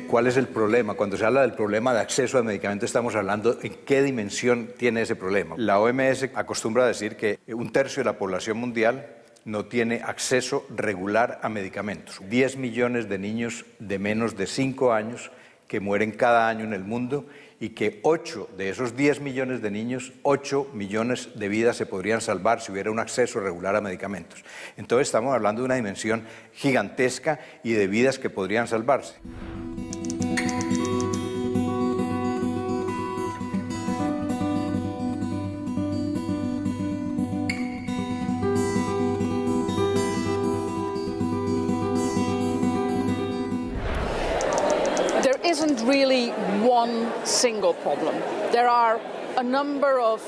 ¿Cuál es el problema? Cuando se habla del problema de acceso a medicamentos, estamos hablando en qué dimensión tiene ese problema. La OMS acostumbra a decir que 1/3 de la población mundial no tiene acceso regular a medicamentos. 10 millones de niños de menos de 5 años que mueren cada año en el mundo y que 8 de esos 10 millones de niños, 8 millones de vidas se podrían salvar si hubiera un acceso regular a medicamentos. Entonces estamos hablando de una dimensión gigantesca y de vidas que podrían salvarse. Isn't really one single problem. There are a number of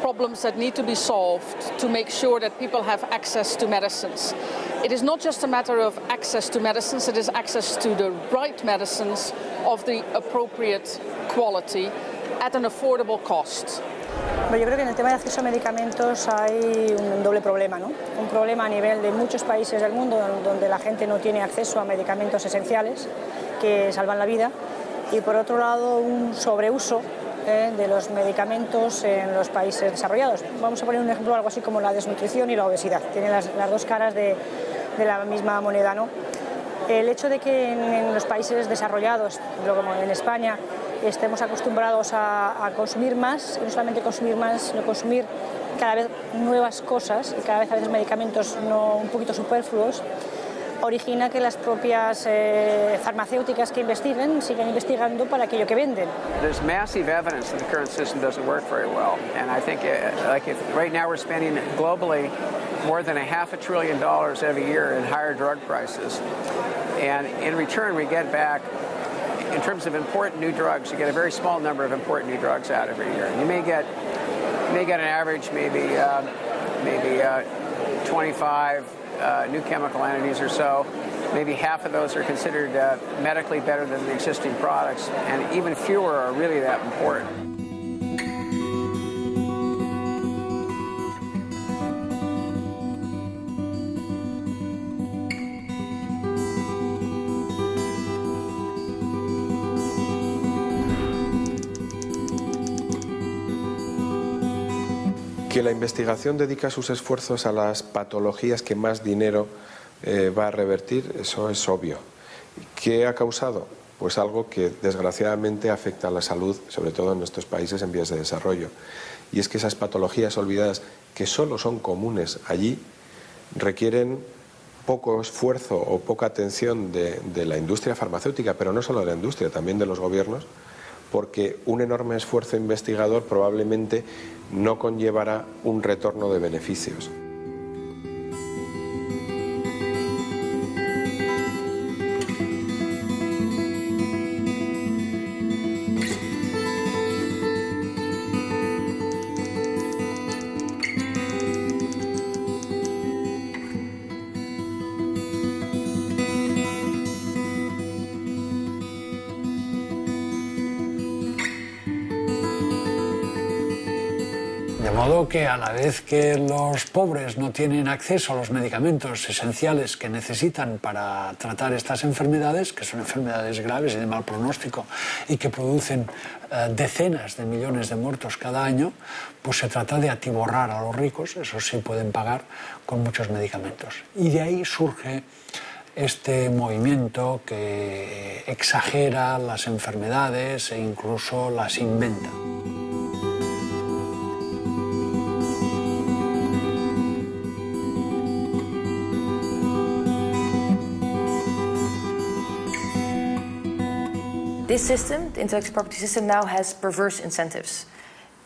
problems that need to be solved to make sure that people have access to medicines. It is not just a matter of access to medicines, it is access to the right medicines of the appropriate quality at an affordable cost. Yo creo que en el tema de acceso a medicamentos hay un doble problema, ¿no? Un problema a nivel de muchos países del mundo donde la gente no tiene acceso a medicamentos esenciales que salvan la vida, y por otro lado un sobreuso de los medicamentos en los países desarrollados. Vamos a poner un ejemplo, algo así como la desnutrición y la obesidad. Tienen las dos caras de la misma moneda, ¿no? El hecho de que en los países desarrollados, como en España, estemos acostumbrados a consumir más, y no solamente consumir más, sino consumir cada vez nuevas cosas y cada vez a veces medicamentos un poquito superfluos, origina que las propias farmacéuticas que investiguen sigan investigando para aquello que venden. There's massive evidence that the current system doesn't work very well, and I think right now we're spending globally more than $500 billion every year in higher drug prices, and in return we get back, in terms of important new drugs, you get a very small number of important new drugs out every year. You may get an average maybe 25 new chemical entities or so. Maybe half of those are considered medically better than the existing products, and even fewer are really that important. Que la investigación dedica sus esfuerzos a las patologías que más dinero va a revertir, eso es obvio. ¿Qué ha causado? Pues algo que desgraciadamente afecta a la salud, sobre todo en estos países en vías de desarrollo. Y es que esas patologías olvidadas, que solo son comunes allí, requieren poco esfuerzo o poca atención de la industria farmacéutica, pero no solo de la industria, también de los gobiernos, porque un enorme esfuerzo investigador probablemente no conllevará un retorno de beneficios. De modo que a la vez que los pobres no tienen acceso a los medicamentos esenciales que necesitan para tratar estas enfermedades, que son enfermedades graves y de mal pronóstico y que producen decenas de millones de muertos cada año, pues se trata de atiborrar a los ricos, eso sí pueden pagar, con muchos medicamentos. Y de ahí surge este movimiento que exagera las enfermedades e incluso las inventa. This system, the intellectual property system, now has perverse incentives.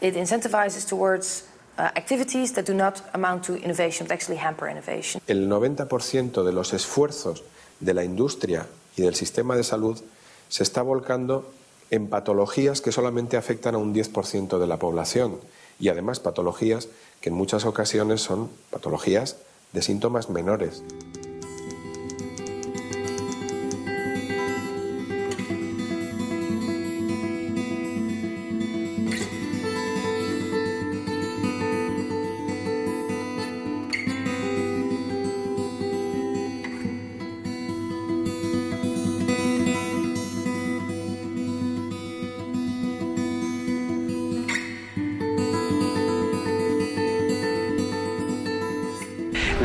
It incentivizes towards activities that do not amount to innovation, but actually hamper innovation. El 90% de los esfuerzos de la industria y del sistema de salud se está volcando en patologías que solamente afectan a un 10% de la población, y además patologías que en muchas ocasiones son patologías de síntomas menores.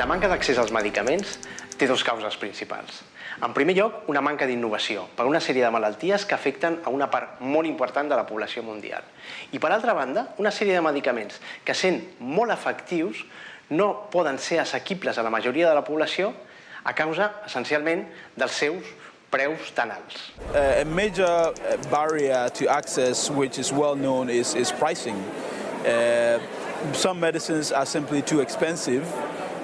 La manca d'accés als medicaments té dues causes principals. En primer lloc, una manca d'innovació per una sèrie de malalties que afecten a una part molt important de la població mundial. I per altra banda, una sèrie de medicaments que, sent molt efectius, no poden ser assequibles a la majoria de la població a causa, essencialment, dels seus preus tan alts. A major barrier to access, which is well known, is pricing. Some medicines are simply too expensive,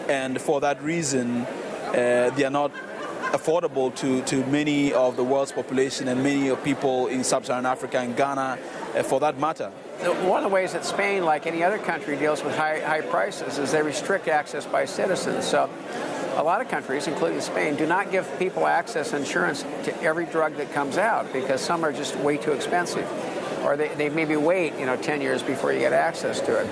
and for that reason, they are not affordable to many of the world's population and many of people in sub-Saharan Africa and Ghana, for that matter. One of the ways that Spain, like any other country, deals with high prices is they restrict access by citizens. So a lot of countries, including Spain, do not give people access insurance to every drug that comes out because some are just way too expensive. Or they maybe wait 10 years before you get access to it.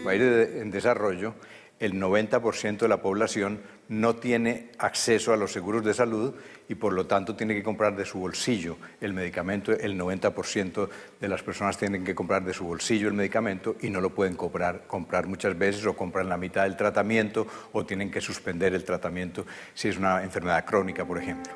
Países en desarrollo, el 90% de la población no tiene acceso a los seguros de salud y por lo tanto tiene que comprar de su bolsillo el medicamento. El 90% de las personas tienen que comprar de su bolsillo el medicamento y no lo pueden comprar muchas veces, o compran la mitad del tratamiento o tienen que suspender el tratamiento si es una enfermedad crónica, por ejemplo.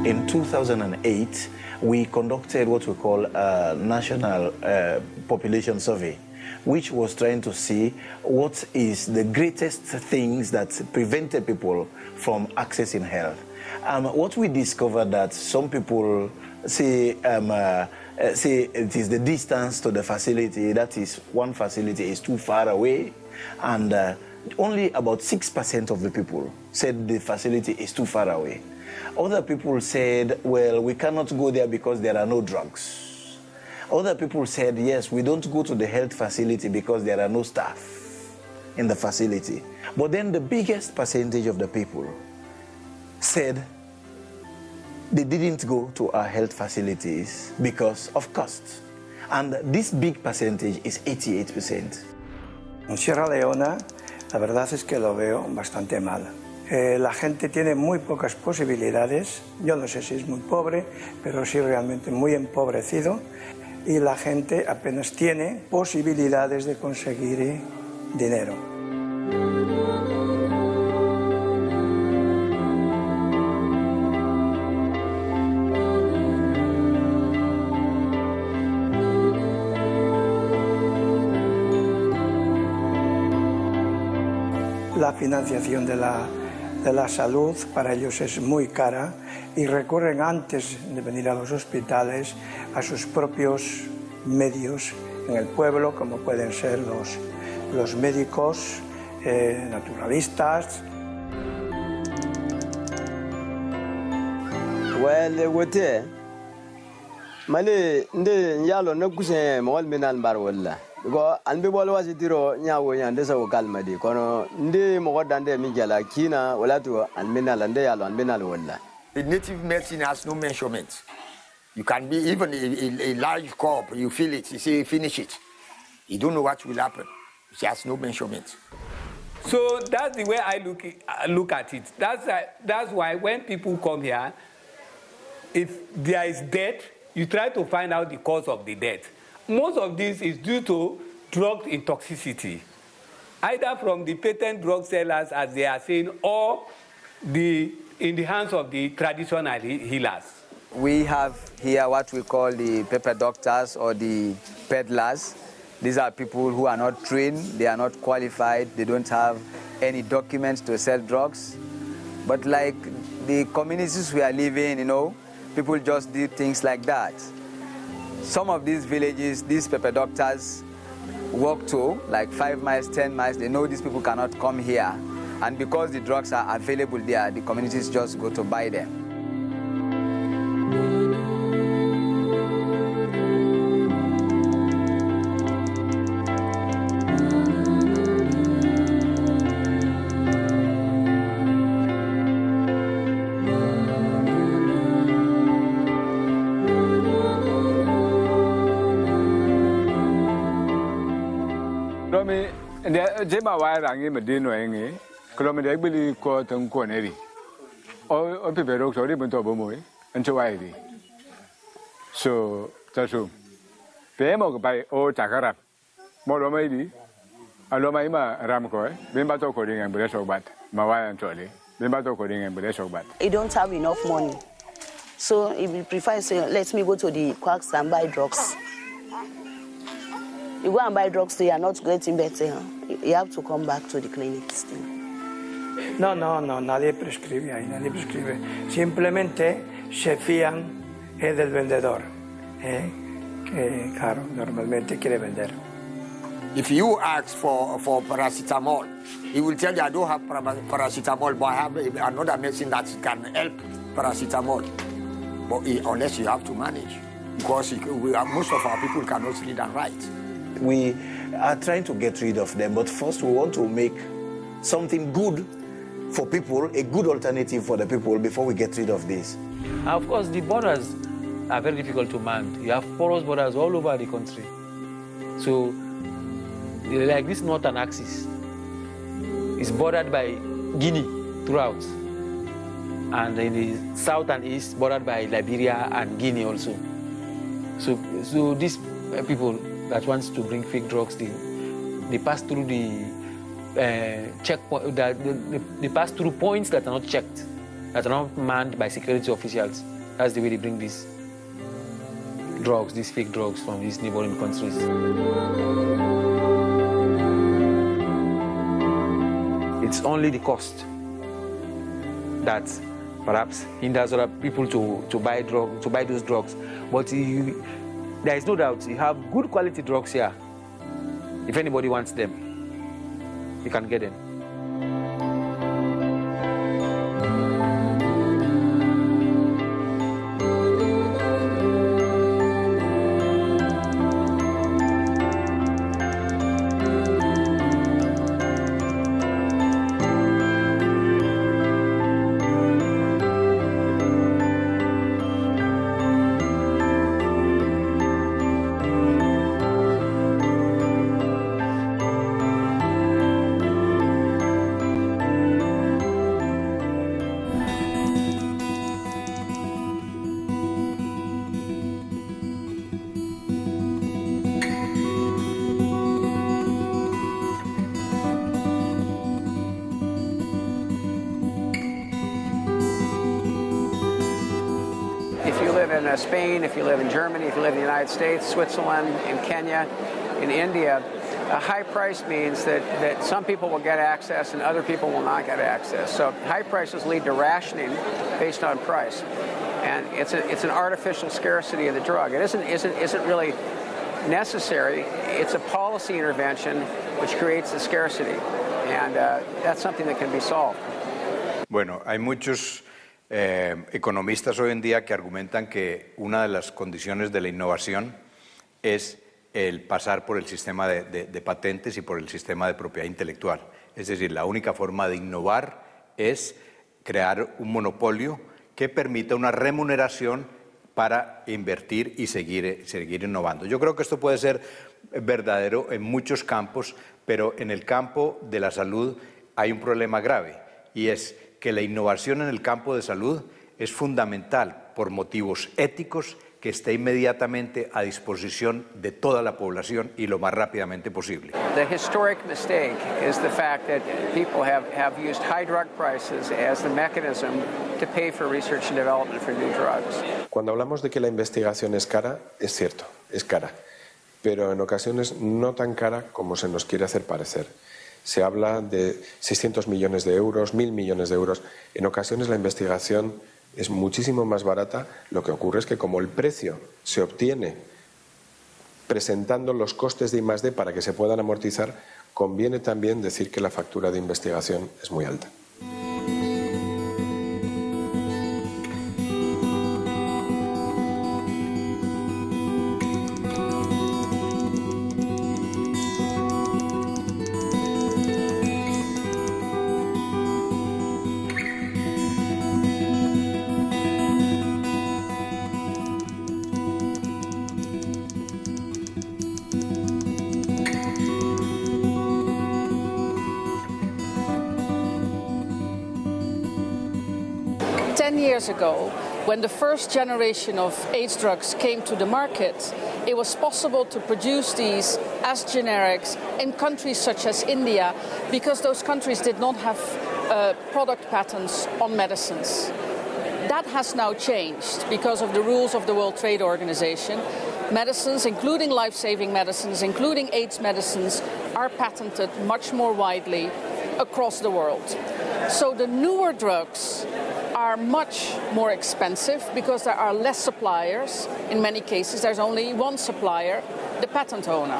In 2008, we conducted what we call a national population survey, which was trying to see what is the greatest things that prevented people from accessing health. What we discovered that some people say it is the distance to the facility, that is, one facility is too far away, and only about 6% of the people said the facility is too far away. Other people said, well, we cannot go there because there are no drugs. Other people said, yes, we don't go to the health facility because there are no staff in the facility. But then the biggest percentage of the people said they didn't go to our health facilities because of cost. And this big percentage is 88%. En Sierra Leona, la verdad es que lo veo bastante mal. La gente tiene muy pocas posibilidades, yo no sé si es muy pobre, pero sí realmente muy empobrecido, y la gente apenas tiene posibilidades de conseguir dinero. La financiación de la salud para ellos es muy cara y recurren antes de venir a los hospitales a sus propios medios en el pueblo, como pueden ser los médicos, naturalistas. Well, wote male nde yalo na kuse mawal minan bar walla go anbe bol wasitiro nyawo nyande sa kalma di kono nde mo godande mi jala kina wala to alminal nde yalo alminal walla. The native medicine has no measurement. You can be even a large cup, you feel it, you say finish it. You don't know what will happen. He has no measurement. So that's the way I look at it. That's why when people come here, if there is death, you try to find out the cause of the death. Most of this is due to drug intoxicity, either from the patent drug sellers, as they are saying, or in the hands of the traditional healers. We have here what we call the pepper doctors or the peddlers. These are people who are not trained, they are not qualified, they don't have any documents to sell drugs. But like the communities we are living, you know, people just do things like that. Some of these villages, these pepper doctors walk to, like 5 miles, 10 miles, they know these people cannot come here. And because the drugs are available there, the communities just go to buy them. Jema wa rangi medino engi kilometer bili ko tong ko neri o pepero so ri bunto bomo ancho wa ri so tasu pe mo ko bai o takara mo lo mai di alo mai ma ram ko bimba to ko ring bele so bat ma wa ancho le bimba to ko ring bele so bat. You don't have enough money, so if you prefer say let me go to the quacks and buy drugs. You go and buy drugs, so you are not getting better. You have to come back to the clinic still. No, nadie prescribe ahí, nadie prescribe. Simplemente se fían del vendedor, que claro, normalmente quiere vender. If you ask for paracetamol, he will tell you, I don't have paracetamol, but I have another medicine that can help paracetamol. But unless you have to manage, because most of our people cannot read and write. We are trying to get rid of them, but first we want to make something good for people, a good alternative for the people before we get rid of this. Of course, the borders are very difficult to man. You have porous borders all over the country. So, like this northern axis is bordered by Guinea throughout. And in the south and east, bordered by Liberia and Guinea also. So these people that wants to bring fake drugs, they pass through the checkpoint. They pass through points that are not checked, that are not manned by security officials. That's the way they bring these drugs, these fake drugs from these neighboring countries. It's only the cost that perhaps hinders other people to buy those drugs, but there is no doubt you have good quality drugs here. If anybody wants them, you can get them. Spain, if you live in Germany, if you live in the United States, Switzerland, in Kenya, in India, a high price means that some people will get access and other people will not get access. So high prices lead to rationing based on price. And it's an artificial scarcity of the drug. It isn't really necessary. It's a policy intervention which creates the scarcity. And that's something that can be solved. Bueno, hay muchos economistas hoy en día que argumentan que una de las condiciones de la innovación es el pasar por el sistema de patentes y por el sistema de propiedad intelectual. Es decir, la única forma de innovar es crear un monopolio que permita una remuneración para invertir y seguir innovando. Yo creo que esto puede ser verdadero en muchos campos, pero en el campo de la salud hay un problema grave, y es que la innovación en el campo de salud es fundamental por motivos éticos, que esté inmediatamente a disposición de toda la población y lo más rápidamente posible. The historic mistake is the fact that people have used high drug prices as the mechanism to pay for research and development for new drugs. Cuando hablamos de que la investigación es cara, es cierto, es cara, pero en ocasiones no tan cara como se nos quiere hacer parecer. Se habla de 600 millones de euros, 1.000 millones de euros. En ocasiones la investigación es muchísimo más barata. Lo que ocurre es que como el precio se obtiene presentando los costes de I+D para que se puedan amortizar, conviene también decir que la factura de investigación es muy alta. Years ago, when the first generation of AIDS drugs came to the market, it was possible to produce these as generics in countries such as India, because those countries did not have product patents on medicines. That has now changed because of the rules of the World Trade Organization. Medicines, including life-saving medicines, including AIDS medicines, are patented much more widely across the world. So the newer drugs are much more expensive because there are less suppliers. In many cases, there's only one supplier, the patent owner.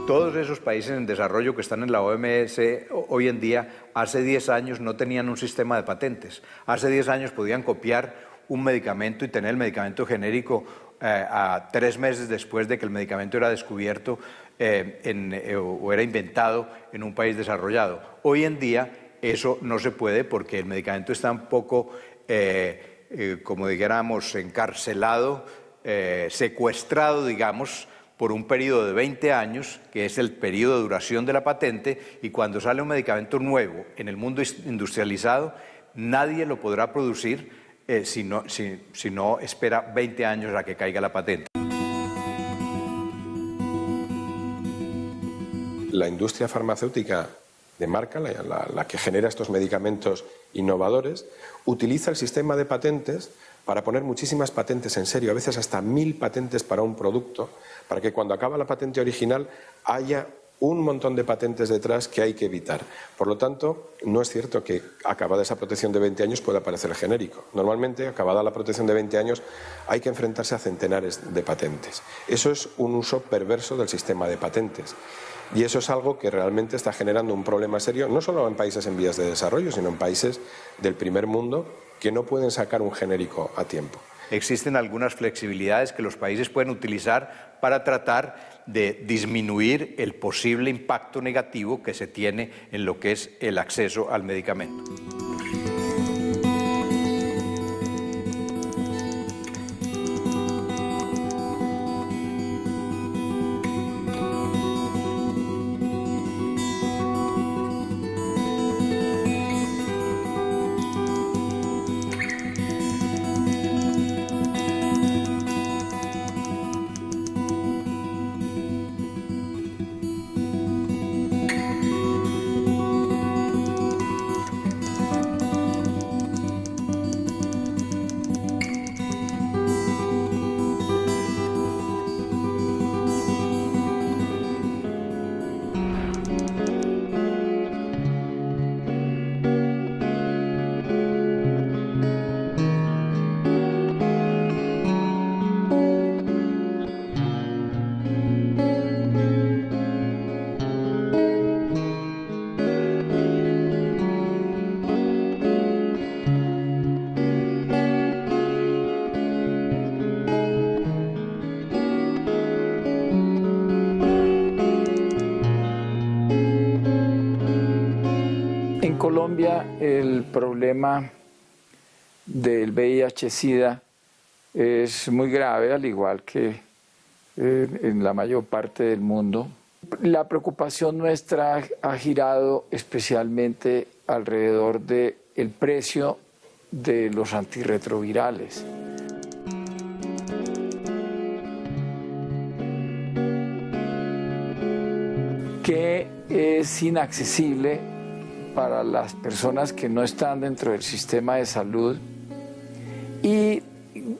Todos esos países en desarrollo que están en la OMS hoy en día, hace 10 años no tenían un sistema de patentes. Hace 10 años podían copiar un medicamento y tener el medicamento genérico a 3 meses después de que el medicamento era descubierto o era inventado en un país desarrollado. Hoy en día eso no se puede porque el medicamento está un poco, como dijéramos, encarcelado, secuestrado, digamos, por un periodo de 20 años, que es el periodo de duración de la patente, y cuando sale un medicamento nuevo en el mundo industrializado, nadie lo podrá producir si no espera 20 años a que caiga la patente. La industria farmacéutica de marca, la que genera estos medicamentos innovadores, utiliza el sistema de patentes para poner muchísimas patentes en serio, a veces hasta 1000 patentes para un producto, para que cuando acaba la patente original haya un montón de patentes detrás que hay que evitar. Por lo tanto, no es cierto que acabada esa protección de 20 años pueda aparecer el genérico. Normalmente, acabada la protección de 20 años, hay que enfrentarse a centenares de patentes. Eso es un uso perverso del sistema de patentes. Y eso es algo que realmente está generando un problema serio, no solo en países en vías de desarrollo, sino en países del primer mundo que no pueden sacar un genérico a tiempo. Existen algunas flexibilidades que los países pueden utilizar para tratar de disminuir el posible impacto negativo que se tiene en lo que es el acceso al medicamento. Colombia el problema del VIH-Sida es muy grave, al igual que en la mayor parte del mundo. La preocupación nuestra ha girado especialmente alrededor del precio de los antirretrovirales. Que es inaccesible para las personas que no están dentro del sistema de salud y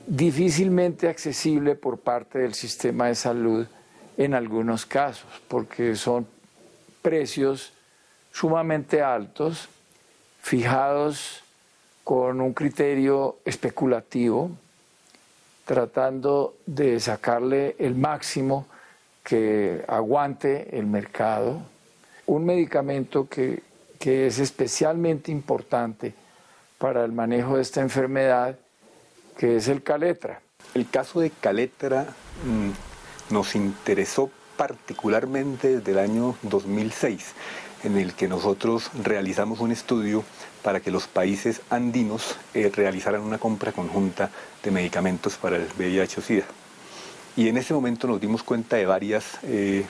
difícilmente accesible por parte del sistema de salud en algunos casos, porque son precios sumamente altos, fijados con un criterio especulativo, tratando de sacarle el máximo que aguante el mercado. Un medicamento que es especialmente importante para el manejo de esta enfermedad, que es el Kaletra. El caso de Kaletra nos interesó particularmente desde el año 2006, en el que nosotros realizamos un estudio para que los países andinos realizaran una compra conjunta de medicamentos para el VIH-Sida. Y en ese momento nos dimos cuenta de varios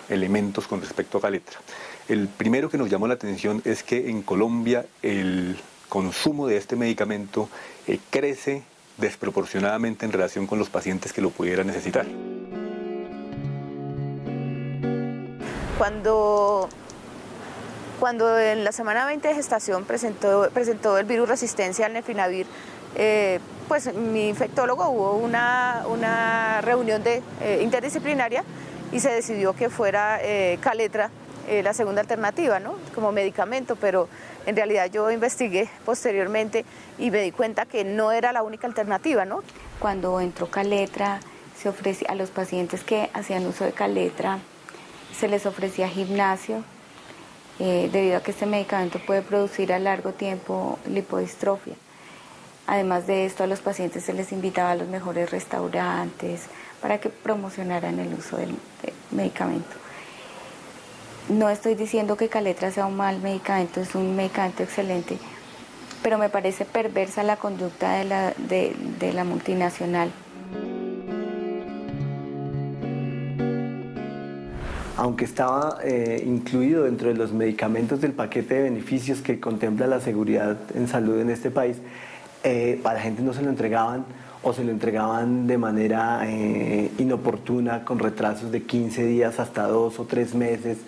elementos con respecto a Kaletra. El primero que nos llamó la atención es que en Colombia el consumo de este medicamento crece desproporcionadamente en relación con los pacientes que lo pudieran necesitar. Cuando en la semana 20 de gestación presentó el virus resistencia al nefrinavir, pues mi infectólogo hubo una reunión interdisciplinaria y se decidió que fuera Kaletra la segunda alternativa, ¿no? Como medicamento, pero en realidad yo investigué posteriormente y me di cuenta que no era la única alternativa, ¿no? Cuando entró Kaletra, se ofrecía a los pacientes que hacían uso de Kaletra, se les ofrecía gimnasio, debido a que este medicamento puede producir a largo tiempo lipodistrofia. Además de esto, a los pacientes se les invitaba a los mejores restaurantes para que promocionaran el uso del medicamento. No estoy diciendo que Kaletra sea un mal medicamento, es un medicamento excelente, pero me parece perversa la conducta de la multinacional. Aunque estaba incluido dentro de los medicamentos del paquete de beneficios que contempla la seguridad en salud en este país, a la gente no se lo entregaban o se lo entregaban de manera inoportuna, con retrasos de 15 días hasta 2 o 3 meses,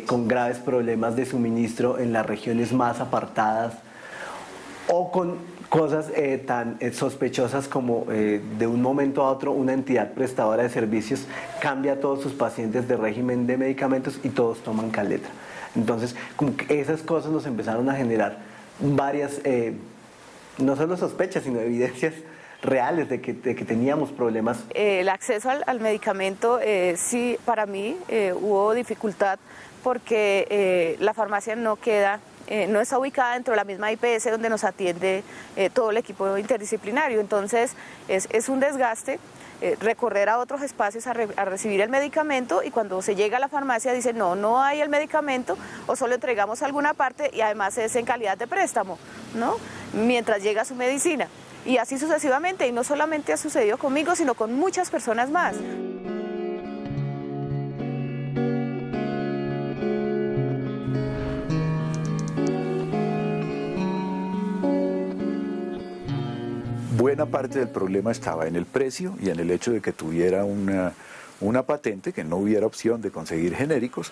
con graves problemas de suministro en las regiones más apartadas, o con cosas tan sospechosas como de un momento a otro una entidad prestadora de servicios cambia a todos sus pacientes de régimen de medicamentos y todos toman Kaletra. Entonces, como que esas cosas nos empezaron a generar varias, no solo sospechas, sino evidencias reales de que teníamos problemas. El acceso al medicamento, sí, para mí hubo dificultad porque la farmacia no está ubicada dentro de la misma IPS donde nos atiende todo el equipo interdisciplinario. Entonces es un desgaste recorrer a otros espacios a recibir el medicamento, y cuando se llega a la farmacia dicen no hay el medicamento, o solo entregamos alguna parte y además es en calidad de préstamo, ¿no? Mientras llega su medicina. Y así sucesivamente, y no solamente ha sucedido conmigo, sino con muchas personas más. Buena parte del problema estaba en el precio y en el hecho de que tuviera una patente, que no hubiera opción de conseguir genéricos,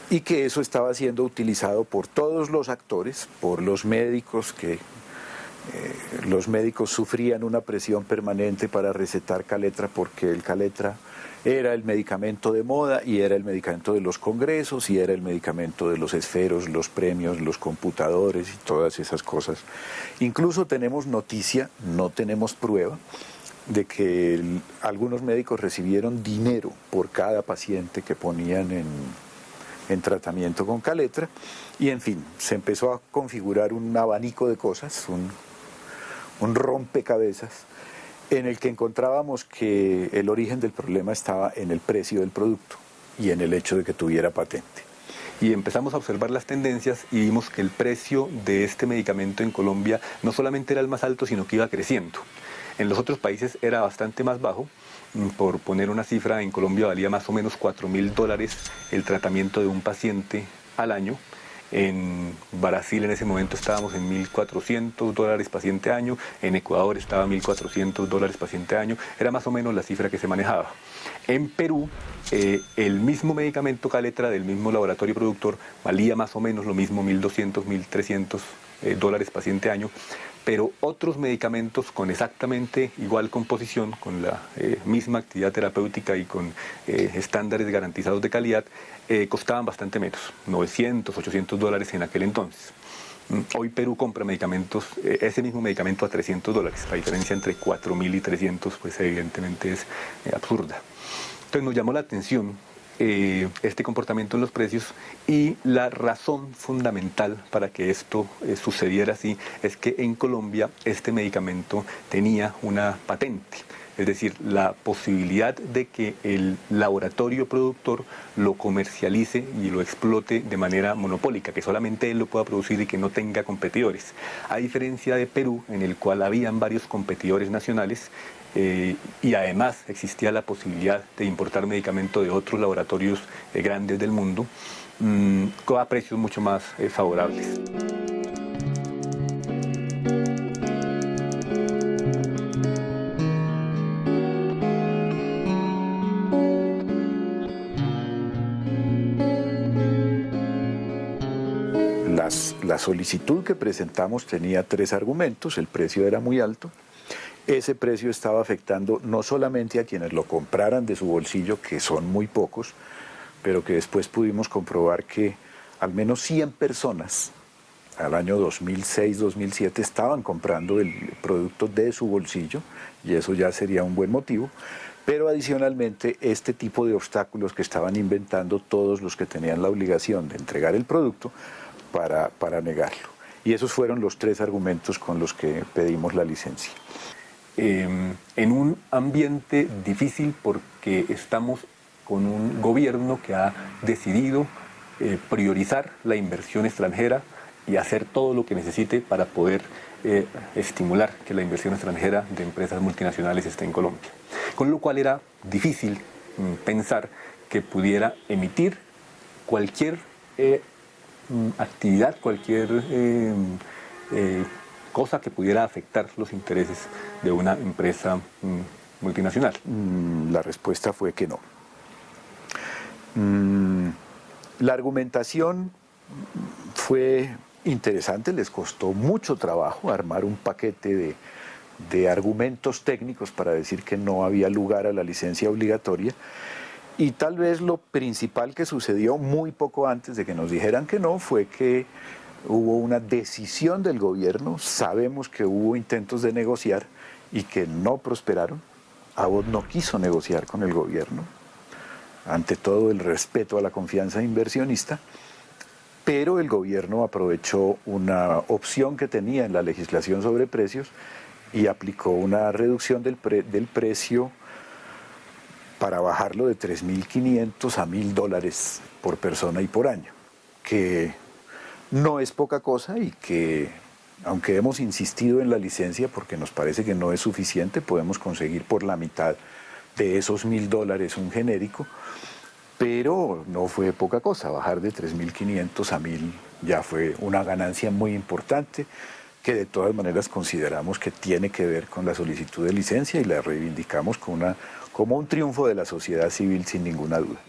y que eso estaba siendo utilizado por todos los actores, por los médicos, que los médicos sufrían una presión permanente para recetar Kaletra, porque el Kaletra era el medicamento de moda y era el medicamento de los congresos y era el medicamento de los esferos, los premios, los computadores y todas esas cosas. Incluso tenemos noticia, no tenemos prueba, de que algunos médicos recibieron dinero por cada paciente que ponían en tratamiento con Kaletra, y en fin, se empezó a configurar un abanico de cosas, un rompecabezas, en el que encontrábamos que el origen del problema estaba en el precio del producto y en el hecho de que tuviera patente. Y empezamos a observar las tendencias y vimos que el precio de este medicamento en Colombia no solamente era el más alto, sino que iba creciendo. En los otros países era bastante más bajo. Por poner una cifra, en Colombia valía más o menos $4.000 el tratamiento de un paciente al año. En Brasil en ese momento estábamos en $1.400 paciente año, en Ecuador estaba $1.400 paciente año, era más o menos la cifra que se manejaba. En Perú, el mismo medicamento Caletra del mismo laboratorio productor valía más o menos lo mismo, $1.200, $1.300 paciente año, pero otros medicamentos con exactamente igual composición, con la misma actividad terapéutica y con estándares garantizados de calidad, costaban bastante menos, $900, $800 en aquel entonces. Hoy Perú compra medicamentos, ese mismo medicamento a $300. La diferencia entre 4.000 y 300 pues evidentemente es absurda. Entonces nos llamó la atención este comportamiento en los precios, y la razón fundamental para que esto sucediera así es que en Colombia este medicamento tenía una patente. Es decir, la posibilidad de que el laboratorio productor lo comercialice y lo explote de manera monopólica, que solamente él lo pueda producir y que no tenga competidores. A diferencia de Perú, en el cual habían varios competidores nacionales, y además existía la posibilidad de importar medicamento de otros laboratorios grandes del mundo, a precios mucho más favorables. La solicitud que presentamos tenía 3 argumentos. El precio era muy alto. Ese precio estaba afectando no solamente a quienes lo compraran de su bolsillo, que son muy pocos, pero que después pudimos comprobar que al menos 100 personas al año 2006-2007 estaban comprando el producto de su bolsillo, y eso ya sería un buen motivo. Pero adicionalmente, este tipo de obstáculos que estaban inventando todos los que tenían la obligación de entregar el producto para negarlo. Y esos fueron los 3 argumentos con los que pedimos la licencia. En un ambiente difícil, porque estamos con un gobierno que ha decidido priorizar la inversión extranjera y hacer todo lo que necesite para poder estimular que la inversión extranjera de empresas multinacionales esté en Colombia. Con lo cual era difícil pensar que pudiera emitir cualquier actividad, cualquier cosa que pudiera afectar los intereses de una empresa multinacional. La respuesta fue que no. La argumentación fue interesante, les costó mucho trabajo armar un paquete de argumentos técnicos para decir que no había lugar a la licencia obligatoria. Y tal vez lo principal que sucedió muy poco antes de que nos dijeran que no fue que hubo una decisión del gobierno. Sabemos que hubo intentos de negociar y que no prosperaron. Abbott no quiso negociar con el gobierno, ante todo el respeto a la confianza inversionista, pero el gobierno aprovechó una opción que tenía en la legislación sobre precios y aplicó una reducción del precio para bajarlo de $3.500 a $1.000 por persona y por año, que no es poca cosa, y que, aunque hemos insistido en la licencia porque nos parece que no es suficiente, podemos conseguir por la mitad de esos $1.000 un genérico, pero no fue poca cosa. Bajar de 3.500 a 1.000 ya fue una ganancia muy importante, que de todas maneras consideramos que tiene que ver con la solicitud de licencia, y la reivindicamos como un triunfo de la sociedad civil, sin ninguna duda.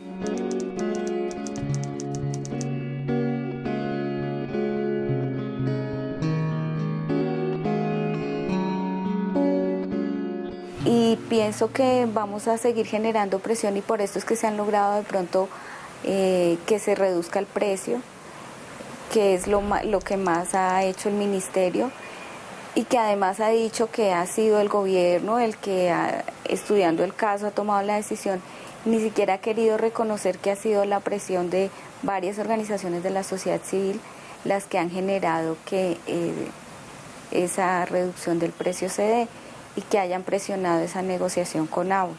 Y pienso que vamos a seguir generando presión, y por esto es que se han logrado de pronto que se reduzca el precio, que es lo que más ha hecho el ministerio, y que además ha dicho que ha sido el gobierno el que, estudiando el caso, ha tomado la decisión. Ni siquiera ha querido reconocer que ha sido la presión de varias organizaciones de la sociedad civil las que han generado que esa reducción del precio se dé y que hayan presionado esa negociación con Abbott.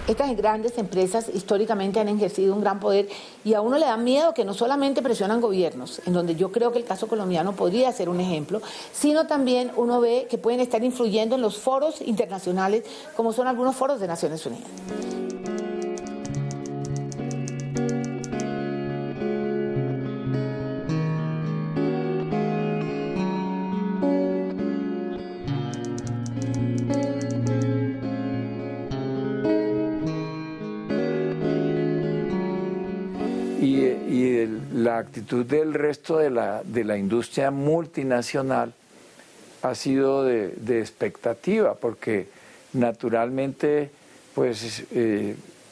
Estas grandes empresas históricamente han ejercido un gran poder y a uno le da miedo que no solamente presionan gobiernos, en donde yo creo que el caso colombiano podría ser un ejemplo, sino también uno ve que pueden estar influyendo en los foros internacionales, como son algunos foros de Naciones Unidas. La actitud del resto de la industria multinacional ha sido de expectativa, porque naturalmente, pues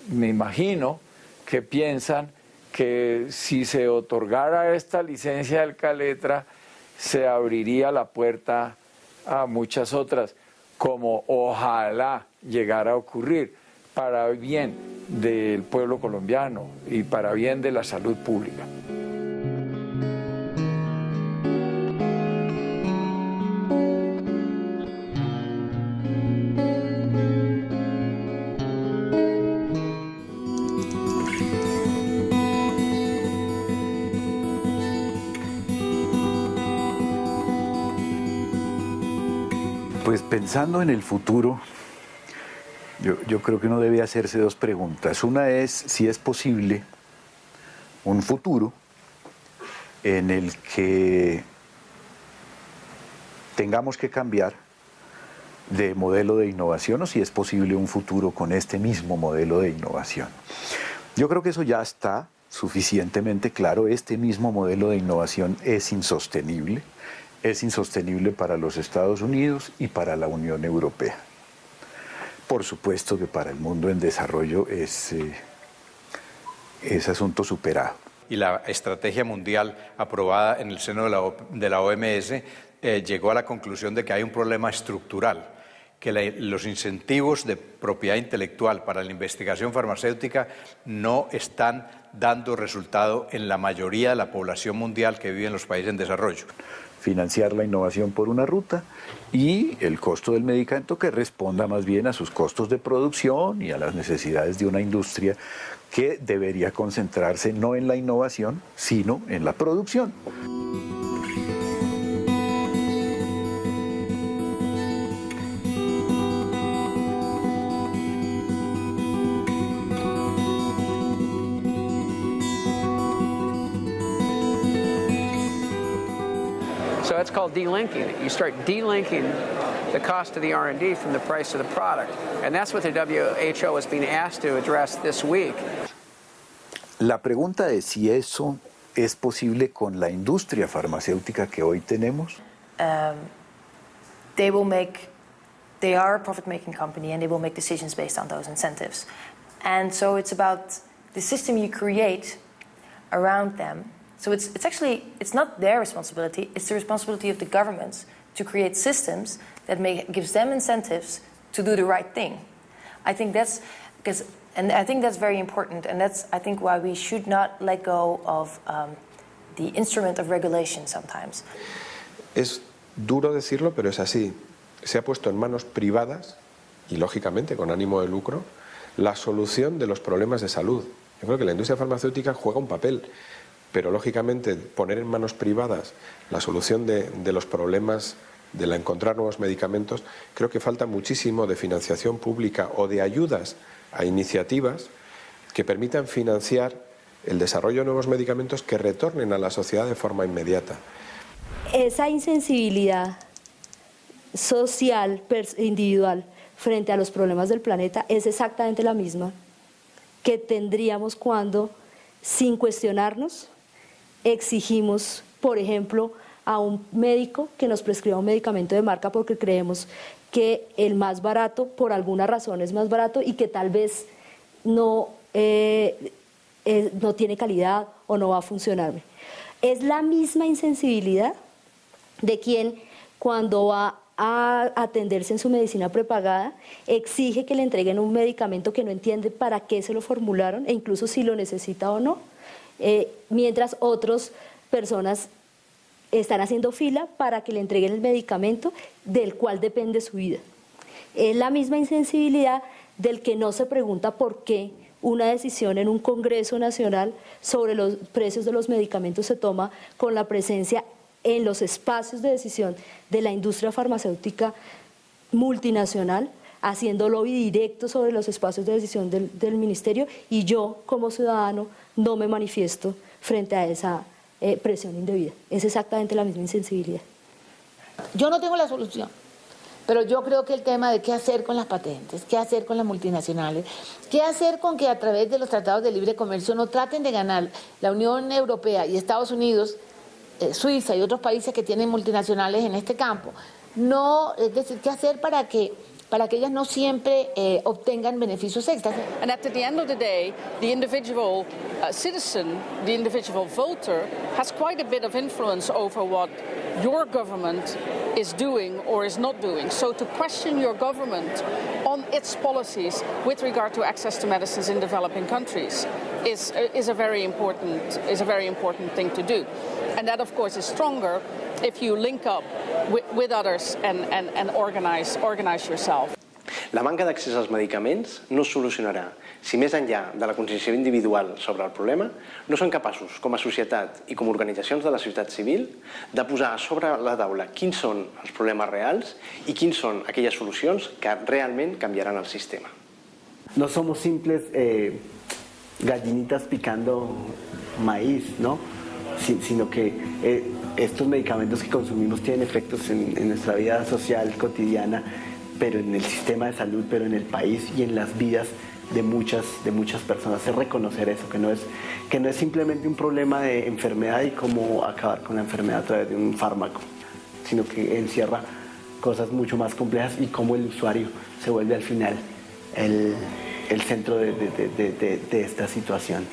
me imagino que piensan que si se otorgara esta licencia del Caletra, se abriría la puerta a muchas otras, como ojalá llegara a ocurrir, para bien del pueblo colombiano y para bien de la salud pública. Pues pensando en el futuro, yo creo que uno debe hacerse dos preguntas. Una es si es posible un futuro en el que tengamos que cambiar de modelo de innovación o si es posible un futuro con este mismo modelo de innovación. Yo creo que eso ya está suficientemente claro. Este mismo modelo de innovación es insostenible para los Estados Unidos y para la Unión Europea. Por supuesto que para el mundo en desarrollo es asunto superado. Y la estrategia mundial aprobada en el seno de la OMS llegó a la conclusión de que hay un problema estructural, que los incentivos de propiedad intelectual para la investigación farmacéutica no están dando resultado en la mayoría de la población mundial que vive en los países en desarrollo. Financiar la innovación por una ruta y el costo del medicamento que responda más bien a sus costos de producción y a las necesidades de una industria que debería concentrarse no en la innovación, sino en la producción. So that's called delinking. You start delinking the cost of the R&D from the price of the product. And that's what the WHO is being asked to address this week. La pregunta es si eso es posible con la industria farmacéutica que hoy tenemos. They are a profit-making company and they will make decisions based on those incentives. And so it's about the system you create around them. So it's not their responsibility, it's the responsibility of the governments to create systems that gives them incentives to do the right thing. I think that's very important, and that's I think why we should not let go of the instrument of regulation sometimes. Es duro decirlo, pero es así. Se ha puesto en manos privadas, y lógicamente con ánimo de lucro, la solución de los problemas de salud. Yo creo que la industria farmacéutica juega un papel, pero lógicamente poner en manos privadas la solución de los problemas de encontrar nuevos medicamentos, creo que falta muchísimo de financiación pública o de ayudas a iniciativas que permitan financiar el desarrollo de nuevos medicamentos que retornen a la sociedad de forma inmediata. Esa insensibilidad social, individual, frente a los problemas del planeta es exactamente la misma que tendríamos cuando, sin cuestionarnos, exigimos, por ejemplo, a un médico que nos prescriba un medicamento de marca porque creemos que el más barato, por alguna razón, es más barato y que tal vez no tiene calidad o no va a funcionarme. Es la misma insensibilidad de quien, cuando va a atenderse en su medicina prepagada, exige que le entreguen un medicamento que no entiende para qué se lo formularon e incluso si lo necesita o no, mientras otras personas están haciendo fila para que le entreguen el medicamento del cual depende su vida. Es la misma insensibilidad del que no se pregunta por qué una decisión en un Congreso Nacional sobre los precios de los medicamentos se toma con la presencia en los espacios de decisión de la industria farmacéutica multinacional, haciendo lobby directo sobre los espacios de decisión del ministerio, y yo como ciudadano no me manifiesto frente a esa presión indebida. Es exactamente la misma insensibilidad. Yo no tengo la solución, pero yo creo que el tema de qué hacer con las patentes, qué hacer con las multinacionales, qué hacer con que a través de los tratados de libre comercio no traten de ganar la Unión Europea y Estados Unidos, Suiza y otros países que tienen multinacionales en este campo. No, es decir, qué hacer para que ellas no siempre obtengan beneficios extras. And at the end of the day, the individual citizen, the individual voter, has quite a bit of influence over what your government is doing or is not doing. So to question your government on its policies with regard to access to medicines in developing countries is a very important thing to do. And that, of course, is stronger if you link up with others and organize yourself. La manca d'accés als medicaments no es solucionarà si més enllà de la conscienciació individual sobre el problema no són capaços, com a societat i com a organitzacions de la societat civil, de posar sobre la taula quins són els problemes reals i quins són aquelles solucions que realment canviaran el sistema. No somos simples gallinitas picando maíz, ¿no? Sino que estos medicamentos que consumimos tienen efectos en nuestra vida social cotidiana, pero en el sistema de salud, pero en el país y en las vidas de muchas personas. Es reconocer eso, que no es simplemente un problema de enfermedad y cómo acabar con la enfermedad a través de un fármaco, sino que encierra cosas mucho más complejas y cómo el usuario se vuelve al final el centro de esta situación.